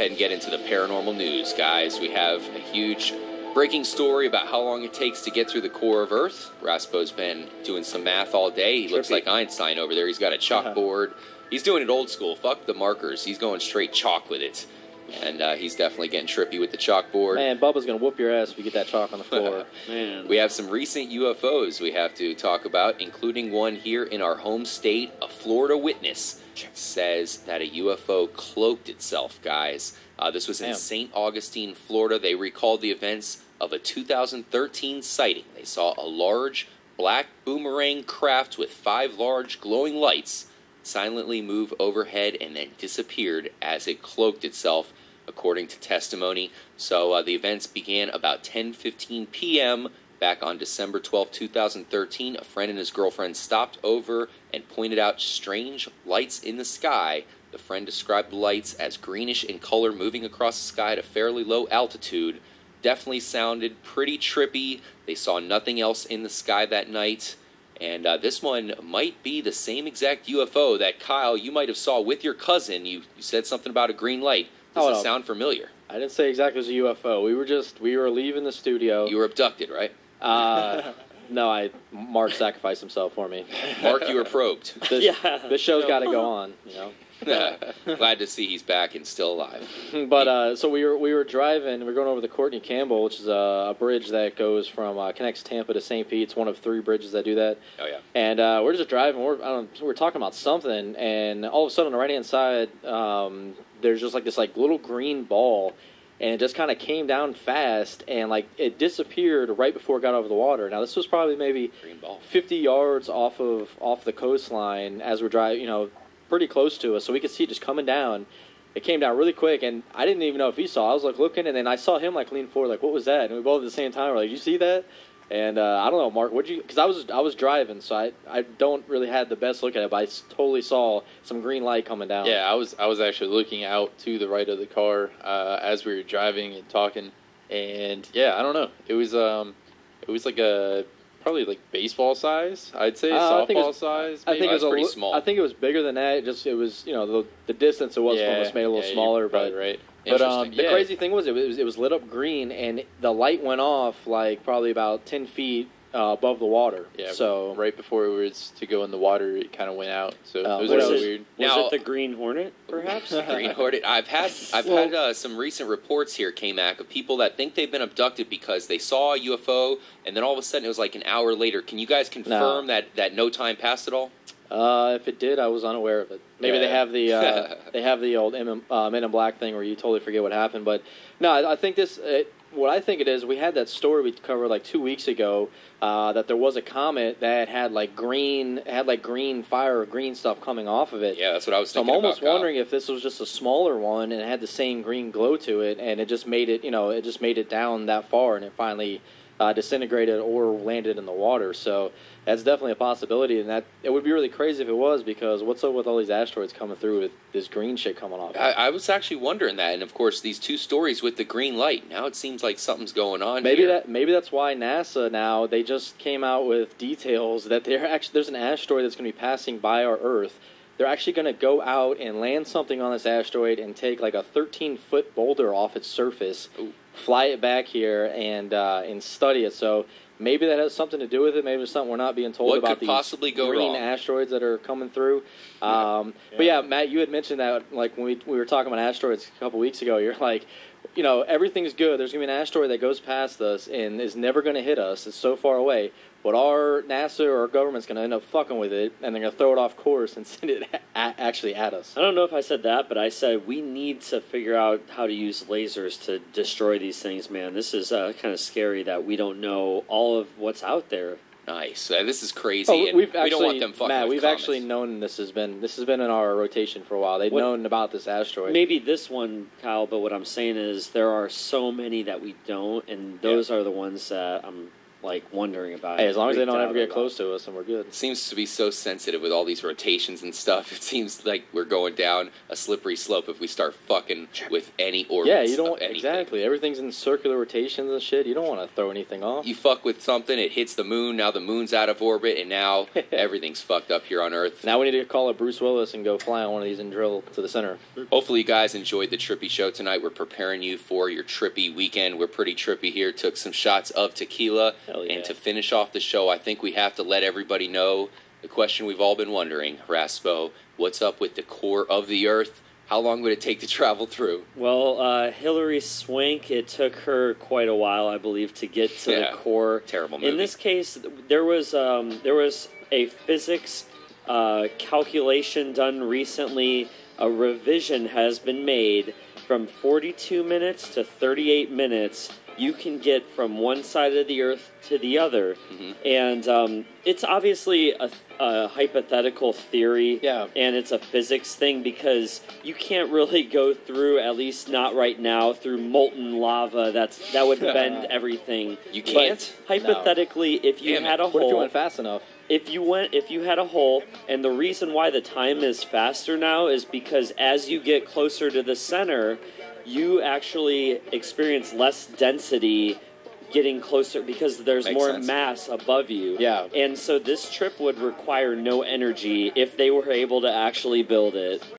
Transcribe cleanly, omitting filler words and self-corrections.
ahead and get into the paranormal news, guys. We have a huge breaking story about how long it takes to get through the core of Earth. Raspo's been doing some math all day. He looks like Einstein over there. He's got a chalkboard. He's doing it old school. Fuck the markers. He's going straight chalk with it. And he's definitely getting trippy with the chalkboard. Man, Bubba's going to whoop your ass if you get that chalk on the floor. Man. We have some recent UFOs we have to talk about, including one here in our home state. A Florida witness says that a UFO cloaked itself, guys. This was in St. Augustine, Florida. They recalled the events of a 2013 sighting. They saw a large black boomerang craft with 5 large glowing lights silently move overhead and then disappeared as it cloaked itself, according to testimony. So the events began about 10:15 p.m. back on December 12, 2013. A friend and his girlfriend stopped over and pointed out strange lights in the sky. The friend described the lights as greenish in color, moving across the sky at a fairly low altitude. Definitely sounded pretty trippy. They saw nothing else in the sky that night. And this one might be the same exact UFO that, Kyle, you might have saw with your cousin. You said something about a green light. Does it sound familiar? I didn't say exactly it was a UFO. We were leaving the studio. You were abducted, right? No, Mark sacrificed himself for me. Mark, you were probed. This show's got to go on, you know. Glad to see he's back and still alive. But so we were driving. We were going over the Courtney Campbell, which is a bridge that goes from connects Tampa to St. Pete. It's one of 3 bridges that do that. Oh yeah. And we're just driving. We're talking about something, and all of a sudden on the right hand side, there's just like this little green ball. And it just kind of came down fast, and it disappeared right before it got over the water. Now this was probably maybe 50 yards off the coastline as we're driving, pretty close to us, so we could see it just coming down. It came down really quick, and I didn't even know if he saw. I was looking, and then I saw him lean forward, what was that? And we both at the same time were you see that? And I don't know, Mark, because I was driving, so I don't really have the best look at it, but I totally saw some green light coming down. Yeah, I was actually looking out to the right of the car as we were driving and talking, and yeah, I don't know. It was probably baseball size, I'd say, softball size. Maybe. I think it was pretty small. I think it was bigger than that. It was the distance it was from us made it a little smaller, but right. But the crazy thing was it was lit up green, and the light went off probably about 10 feet above the water. Yeah, so right before it was to go in the water, it kind of went out. So it was really weird. Was it the Green Hornet, perhaps? Green Hornet. I've had some recent reports here, K-Mac, of people that think they've been abducted because they saw a UFO, and then all of a sudden it was an hour later. Can you guys confirm that no time passed at all? If it did, I was unaware of it. Maybe they have the old Men in Black thing where you totally forget what happened. But no, I think what I think it is, we had that story we covered 2 weeks ago that there was a comet that had green fire or green stuff coming off of it. Yeah, that's what I was thinking. So I'm almost wondering if this was just a smaller one and it had the same green glow to it, and it just made it down that far, and it finally disintegrated or landed in the water. So that's definitely a possibility, and that it would be really crazy if it was, because what's up with all these asteroids coming through with this green shit coming off? I was actually wondering that, and of course these 2 stories with the green light. Now it seems like something's going on. Maybe that's why NASA now they just came out with details that there's an asteroid that's going to be passing by our Earth. They're actually going to go out and land something on this asteroid and take a 13-foot boulder off its surface, fly it back here, and study it. So maybe that has something to do with it. Maybe it's something we're not being told about, these green asteroids that are coming through. But yeah, Matt, you had mentioned that when we were talking about asteroids a couple weeks ago. You're everything's good. There's going to be an asteroid that goes past us and is never going to hit us. It's so far away. But our NASA or our government's going to end up fucking with it, and they're going to throw it off course and send it actually at us. I don't know if I said that, but I said we need to figure out how to use lasers to destroy these things, man. This is kind of scary that we don't know all of what's out there. Nice. This is crazy. And we don't want them fucking Matt, with we've comets. actually known this has been in our rotation for a while. They've known about this asteroid. Maybe this one, Kyle, but what I'm saying is there are so many that we don't, and those are the ones that I'm like wondering about Hey, it. as long as they Freaked don't out ever get about close to us, then we're good. It seems to be so sensitive with all these rotations and stuff. It seems like we're going down a slippery slope if we start fucking with any orbits. Yeah, you don't of anything. exactly. Everything's in circular rotations and shit. You don't want to throw anything off. You fuck with something, it hits the moon. Now the moon's out of orbit, and now everything's fucked up here on Earth. Now we need to call up Bruce Willis and go fly on one of these and drill to the center. Hopefully you guys enjoyed the Trippy Show tonight. We're preparing you for your trippy weekend. We're pretty trippy here. Took some shots of tequila. Hell yeah. And to finish off the show, I think we have to let everybody know the question we've all been wondering. Raspo, what's up with the core of the Earth? How long would it take to travel through? Well, Hillary Swank, it took her quite a while, I believe, to get to the core. Terrible movie. In this case, there was a physics calculation done recently. A revision has been made from 42 minutes to 38 minutes. You can get from one side of the Earth to the other. Mm-hmm. And it's obviously a hypothetical theory, Yeah. and it's a physics thing because you can't really go through, at least not right now, through molten lava. That would bend everything. You can't? But hypothetically, if you Damn it. had a What if you hole, went fast enough? if you had a hole, and the reason why the time is faster now is because as you get closer to the center, you actually experience less density getting closer because there's Makes more sense. mass above you. Yeah. And so this trip would require no energy if they were able to actually build it.